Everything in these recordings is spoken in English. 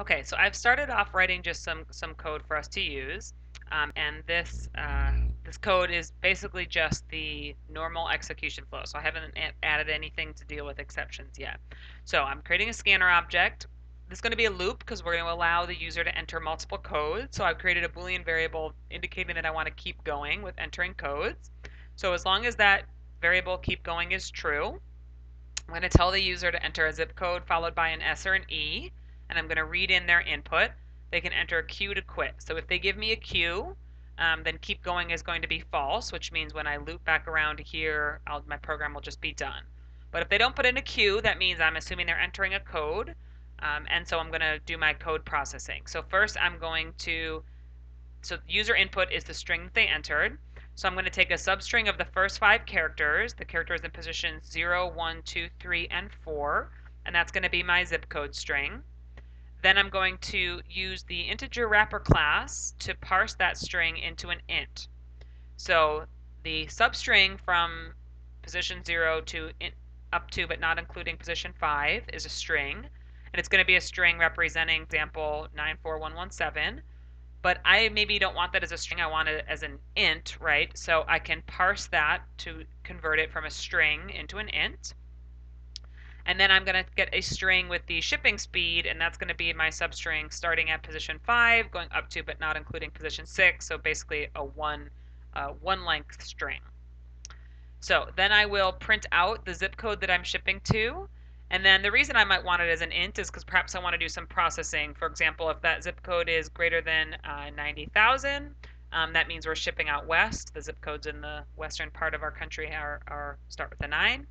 Okay, so I've started off writing just some code for us to use, and this code is basically just the normal execution flow. So I haven't added anything to deal with exceptions yet. So I'm creating a scanner object. This is going to be a loop because we're going to allow the user to enter multiple codes. So I've created a Boolean variable indicating that I want to keep going with entering codes. So as long as that variable keep going is true, I'm going to tell the user to enter a zip code followed by an S or an E, and I'm going to read in their input. They can enter a Q to quit. So if they give me a Q, then keep going is going to be false, which means when I loop back around here, my program will just be done. But if they don't put in a Q, that means I'm assuming they're entering a code, and so I'm going to do my code processing. So first I'm going to so user input is the string that they entered. So I'm going to take a substring of the first 5 characters, the characters in position 0, 1, 2, 3, and 4, and that's going to be my zip code string. Then I'm going to use the integer wrapper class to parse that string into an int. So the substring from position 0 to up to but not including position 5 is a string, and it's going to be a string representing example 94117. But I maybe don't want that as a string. I want it as an int, right? So I can parse that to convert it from a string into an int. And then I'm going to get a string with the shipping speed, and that's going to be my substring starting at position 5, going up to but not including position 6. So basically a one length string. So then I will print out the zip code that I'm shipping to. And then the reason I might want it as an int is because perhaps I want to do some processing. For example, if that zip code is greater than 90,000, that means we're shipping out west. The zip codes in the western part of our country start with a 9.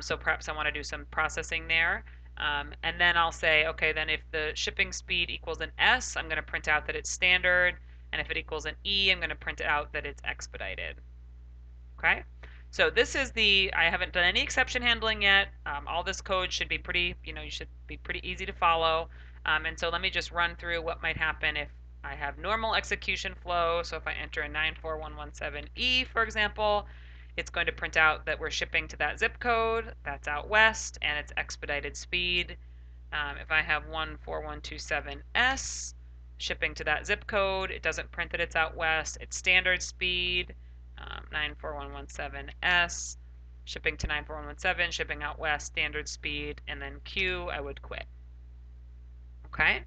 So perhaps I want to do some processing there. And then I'll say, okay, then if the shipping speed equals an S, I'm going to print out that it's standard. And if it equals an E, I'm going to print out that it's expedited. Okay? So this is I haven't done any exception handling yet. All this code should be pretty, you should be pretty easy to follow. And so let me just run through what might happen if I have normal execution flow. So if I enter a 94117E, for example, it's going to print out that we're shipping to that zip code. That's out west, and it's expedited speed. If I have 14127S shipping to that zip code, it doesn't print that it's out west. It's standard speed. 94117S, shipping to 94117, shipping out west, standard speed, and then Q, I would quit. Okay?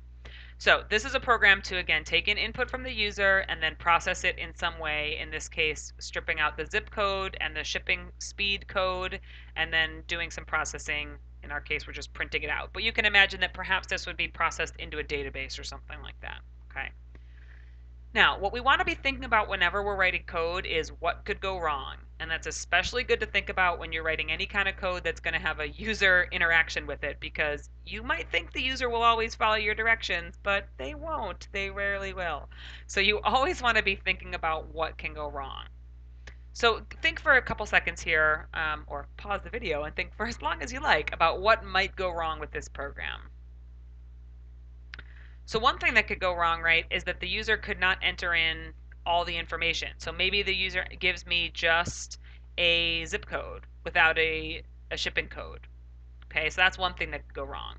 So this is a program to, again, take in input from the user and then process it in some way, in this case, stripping out the zip code and the shipping speed code, and then doing some processing. In our case, we're just printing it out. But you can imagine that perhaps this would be processed into a database or something like that. Okay? Now, what we want to be thinking about whenever we're writing code is what could go wrong. And that's especially good to think about when you're writing any kind of code that's going to have a user interaction with it, because you might think the user will always follow your directions, but they won't. They rarely will. So you always want to be thinking about what can go wrong. So think for a couple seconds here, or pause the video and think for as long as you like about what might go wrong with this program. So one thing that could go wrong, right, is that the user could not enter in all the information. So maybe the user gives me just a zip code without a shipping code. Okay, so that's one thing that could go wrong.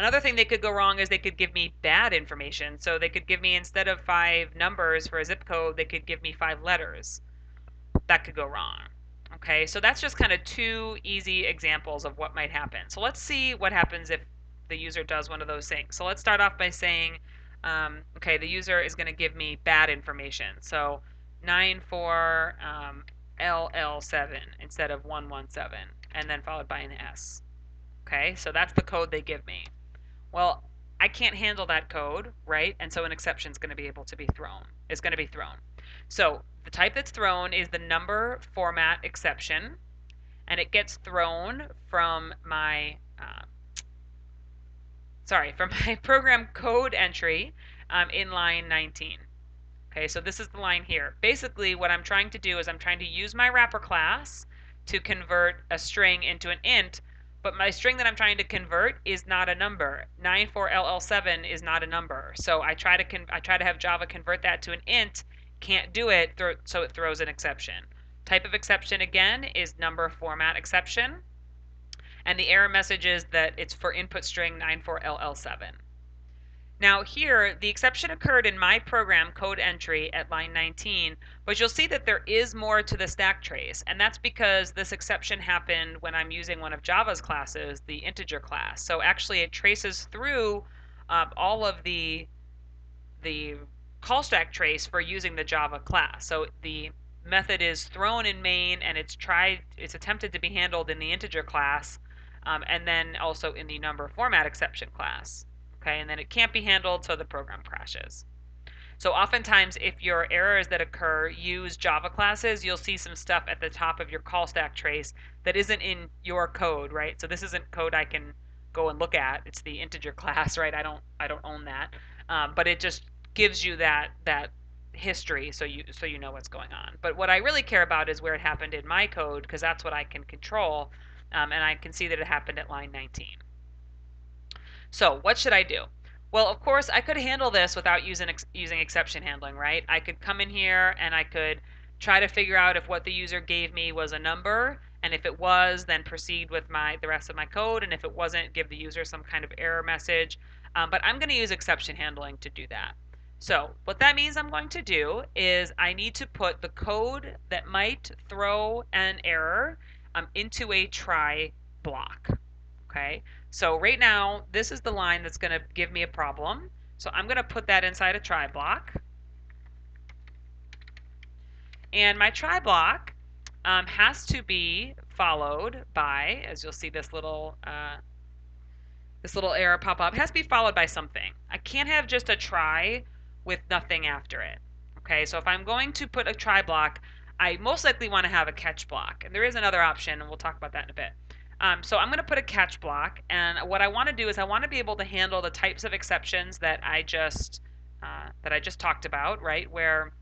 Another thing that could go wrong is they could give me bad information. So they could give me, instead of 5 numbers for a zip code, they could give me 5 letters. That could go wrong. Okay, so that's just kind of 2 easy examples of what might happen. So let's see what happens if the user does one of those things. So let's start off by saying, okay, the user is going to give me bad information. So 94 LL7 instead of 117, and then followed by an S. Okay, so that's the code they give me. Well, I can't handle that code, right? And so an exception is going to be able to be thrown. It's going to be thrown. So the type that's thrown is the number format exception, and it gets thrown from my from my program code entry in line 19. Okay, so this is the line here. Basically, what I'm trying to do is I'm trying to use my wrapper class to convert a string into an int, but my string that I'm trying to convert is not a number. 94LL7 is not a number. So I try to have Java convert that to an int, can't do it, so it throws an exception. Type of exception again is number format exception, and the error message is that it's for input string 94LL7. Now here, the exception occurred in my program code entry at line 19, but you'll see that there is more to the stack trace, and that's because this exception happened when I'm using one of Java's classes, the integer class. So actually it traces through all of the call stack trace for using the Java class. So the method is thrown in main and it's attempted to be handled in the integer class, and then also in the number format exception class. Okay, and then it can't be handled, so the program crashes. So oftentimes, if your errors that occur use Java classes, you'll see some stuff at the top of your call stack trace that isn't in your code, right? So this isn't code I can go and look at. It's the integer class, right? I don't own that, but it just gives you that history, so you know what's going on. But what I really care about is where it happened in my code, because that's what I can control, and I can see that it happened at line 19. So what should I do? Well, of course, I could handle this without using exception handling, right? I could come in here and I could try to figure out if what the user gave me was a number, and if it was, then proceed with the rest of my code, and if it wasn't, give the user some kind of error message. But I'm going to use exception handling to do that. So what that means I'm going to do is I need to put the code that might throw an error into a try block. Okay, so right now, this is the line that's going to give me a problem. So I'm going to put that inside a try block. And my try block has to be followed by, as you'll see this little error pop up, it has to be followed by something. I can't have just a try with nothing after it. Okay, so if I'm going to put a try block, I most likely want to have a catch block. And there is another option, and we'll talk about that in a bit. So I'm going to put a catch block, and what I want to do is I want to be able to handle the types of exceptions that I just talked about, right? Where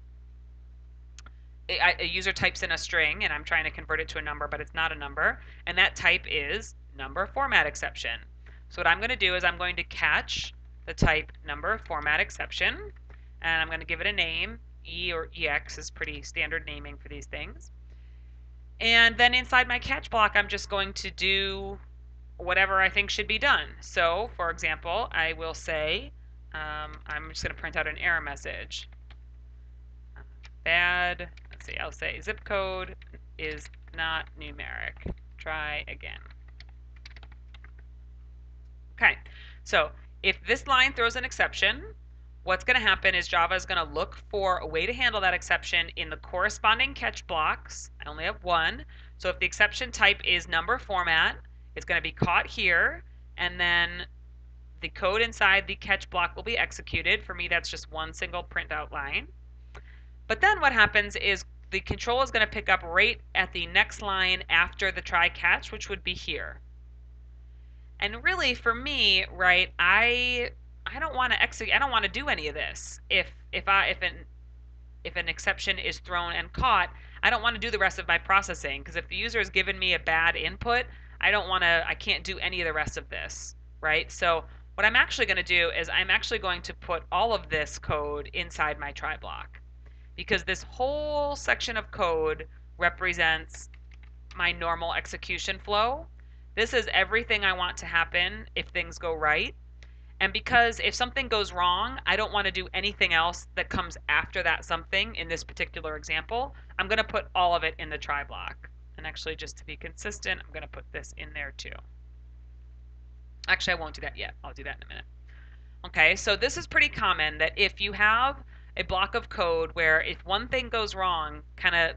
a user types in a string, and I'm trying to convert it to a number, but it's not a number, and that type is number format exception. So what I'm going to do is I'm going to catch the type number format exception, and I'm going to give it a name. E or EX is pretty standard naming for these things. And then inside my catch block, I'm just going to do whatever I think should be done. So, for example, I will say, I'm just going to print out an error message. Bad, let's see, I'll say zip code is not numeric. Try again. Okay, so if this line throws an exception, what's going to happen is Java is going to look for a way to handle that exception in the corresponding catch blocks. I only have one. So if the exception type is number format, it's going to be caught here, and then the code inside the catch block will be executed. For me, that's just one single printout line. But then what happens is the control is going to pick up right at the next line after the try catch, which would be here. And really, for me, right, I don't want to execute. I don't want to do any of this. If an exception is thrown and caught, I don't want to do the rest of my processing, because if the user has given me a bad input, I can't do any of the rest of this, right? So what I'm actually going to do is I'm actually going to put all of this code inside my try block, because this whole section of code represents my normal execution flow. This is everything I want to happen if things go right. And because if something goes wrong, I don't want to do anything else that comes after that something in this particular example. I'm going to put all of it in the try block. And actually, just to be consistent, I'm going to put this in there too. Actually, I won't do that yet. I'll do that in a minute. Okay, so this is pretty common that if you have a block of code where if one thing goes wrong, kind of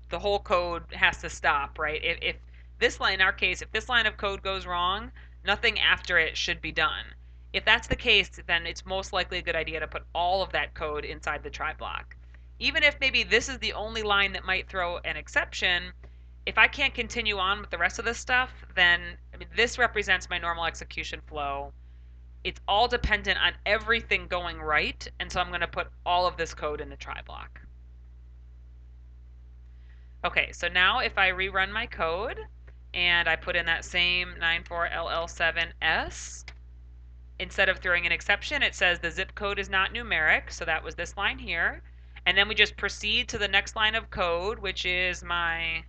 the whole code has to stop, right? If this line, in our case, if this line of code goes wrong, nothing after it should be done. If that's the case, then it's most likely a good idea to put all of that code inside the try block. Even if maybe this is the only line that might throw an exception, if I can't continue on with the rest of this stuff, then this represents my normal execution flow. It's all dependent on everything going right, and so I'm going to put all of this code in the try block. Okay, so now if I rerun my code and I put in that same 94LL7S, instead of throwing an exception, it says the zip code is not numeric, so that was this line here. And then we just proceed to the next line of code, which is the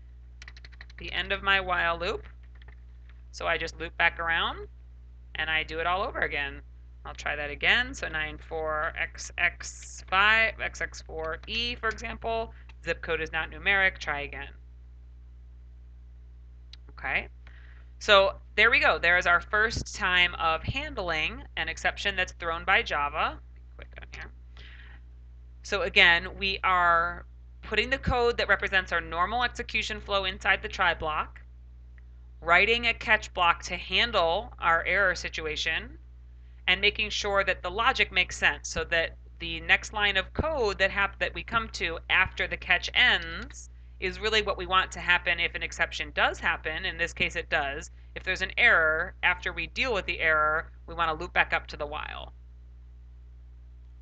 end of my while loop. So I just loop back around and I do it all over again. I'll try that again. So 94XX5, XX4E, for example. Zip code is not numeric. Try again. Okay. So there we go. There is our first time of handling an exception that's thrown by Java. Click on here. So again, we are putting the code that represents our normal execution flow inside the try block, writing a catch block to handle our error situation, and making sure that the logic makes sense so that the next line of code that we come to after the catch ends is really what we want to happen if an exception does happen. In this case, it does. If there's an error, after we deal with the error, we want to loop back up to the while.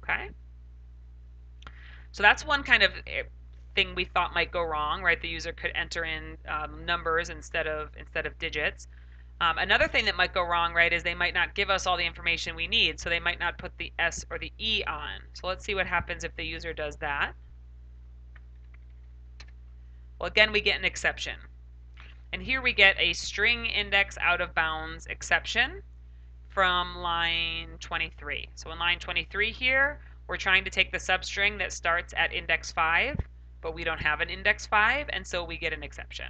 Okay? So that's one kind of thing we thought might go wrong, right? The user could enter in numbers instead of digits. Another thing that might go wrong, right, is they might not give us all the information we need, so they might not put the S or the E on. So let's see what happens if the user does that. Well, again, we get an exception. And here we get a string index out of bounds exception from line 23. So in line 23 here, we're trying to take the substring that starts at index 5, but we don't have an index 5, and so we get an exception.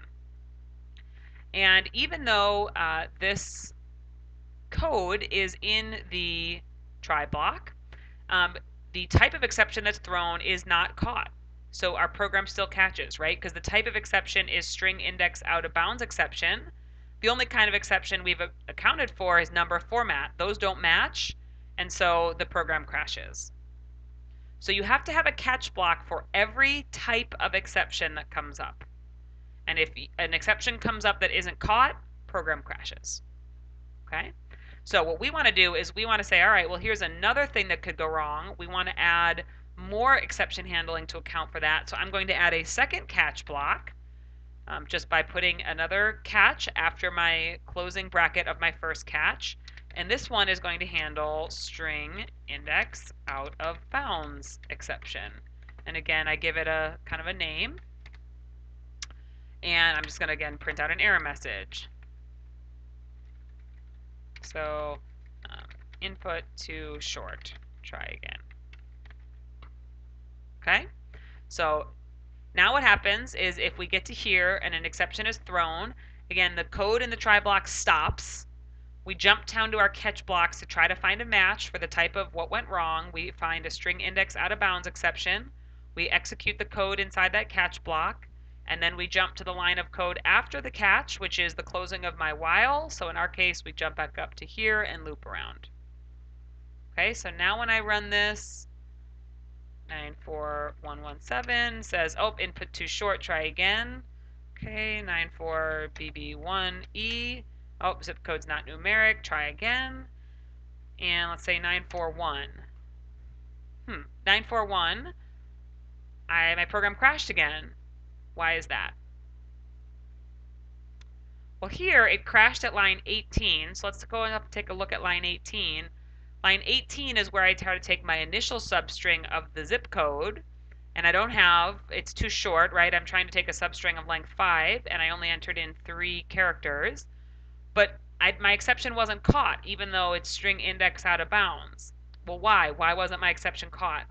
And even though this code is in the try block, the type of exception that's thrown is not caught. So our program still catches, right? Because the type of exception is string index out of bounds exception. The only kind of exception we've accounted for is number format. Those don't match, and so the program crashes. So you have to have a catch block for every type of exception that comes up. And if an exception comes up that isn't caught, program crashes. Okay? So what we want to do is we want to say, all right, well, here's another thing that could go wrong. We want to add more exception handling to account for that. So I'm going to add a second catch block just by putting another catch after my closing bracket of my first catch. And this one is going to handle string index out of bounds exception. And again, I give it a kind of a name. And I'm just going to, again, print out an error message. So input too short. Try again. Okay? So now what happens is if we get to here and an exception is thrown, again, the code in the try block stops. We jump down to our catch blocks to try to find a match for the type of what went wrong. We find a string index out of bounds exception. We execute the code inside that catch block. And then we jump to the line of code after the catch, which is the closing of my while. So in our case, we jump back up to here and loop around. Okay, so now when I run this, 94117 says, oh, input too short, try again. Okay, 94BB1E. Oh, zip code's not numeric, try again. And let's say 941. 941, my program crashed again. Why is that? Well, here it crashed at line 18, so let's go up and take a look at line 18. Line 18 is where I try to take my initial substring of the zip code, and I don't have, it's too short, right? I'm trying to take a substring of length 5, and I only entered in 3 characters. But my exception wasn't caught, even though it's string index out of bounds. Well, why? Why wasn't my exception caught?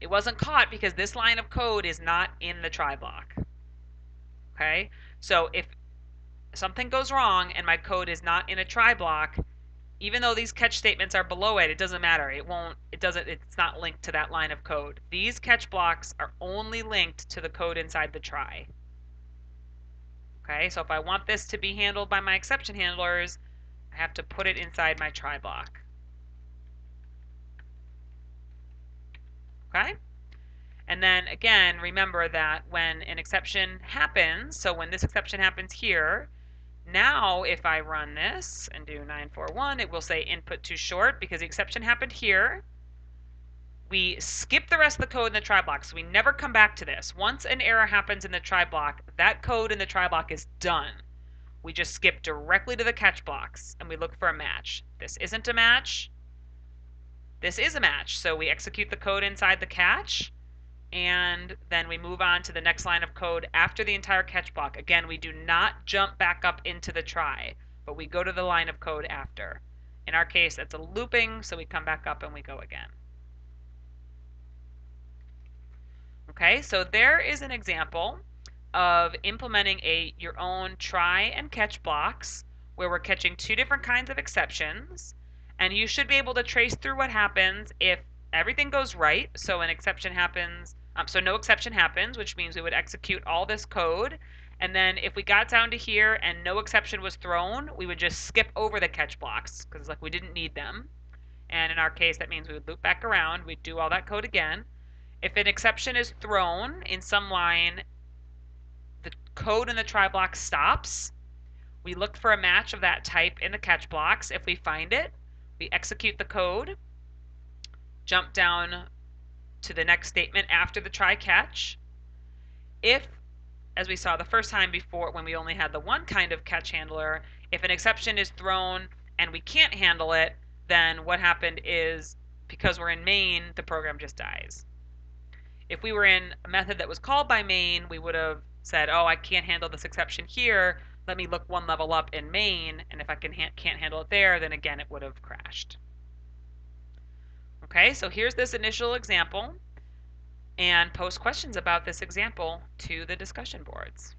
It wasn't caught because this line of code is not in the try block. Okay? So if something goes wrong and my code is not in a try block, even though these catch statements are below it, it doesn't matter. It's not linked to that line of code. These catch blocks are only linked to the code inside the try. Okay, so if I want this to be handled by my exception handlers, I have to put it inside my try block. Okay? And then again, remember that when an exception happens, so when this exception happens here, now if I run this and do 941, it will say input too short because the exception happened here. We skip the rest of the code in the try block, so we never come back to this. Once an error happens in the try block, that code in the try block is done. We just skip directly to the catch blocks and we look for a match. This isn't a match. This is a match. So we execute the code inside the catch, and then we move on to the next line of code after the entire catch block. Again, we do not jump back up into the try, but we go to the line of code after. In our case, it's a looping, so we come back up and we go again. Okay, so there is an example of implementing your own try and catch blocks where we're catching two different kinds of exceptions, and you should be able to trace through what happens if everything goes right. So an exception happens, so no exception happens, which means we would execute all this code, and then if we got down to here and no exception was thrown, we would just skip over the catch blocks because like we didn't need them. And in our case, that means we would loop back around, we'd do all that code again. If an exception is thrown in some line, the code in the try block stops. We look for a match of that type in the catch blocks. If we find it, we execute the code, jump down to the next statement after the try catch. If, as we saw the first time before when we only had the one kind of catch handler, if an exception is thrown and we can't handle it, then what happened is because we're in main, the program just dies. If we were in a method that was called by main, we would have said, oh, I can't handle this exception here. Let me look one level up in main, and if I can't handle it there, then again, it would have crashed. Okay, so here's this initial example, and post questions about this example to the discussion boards.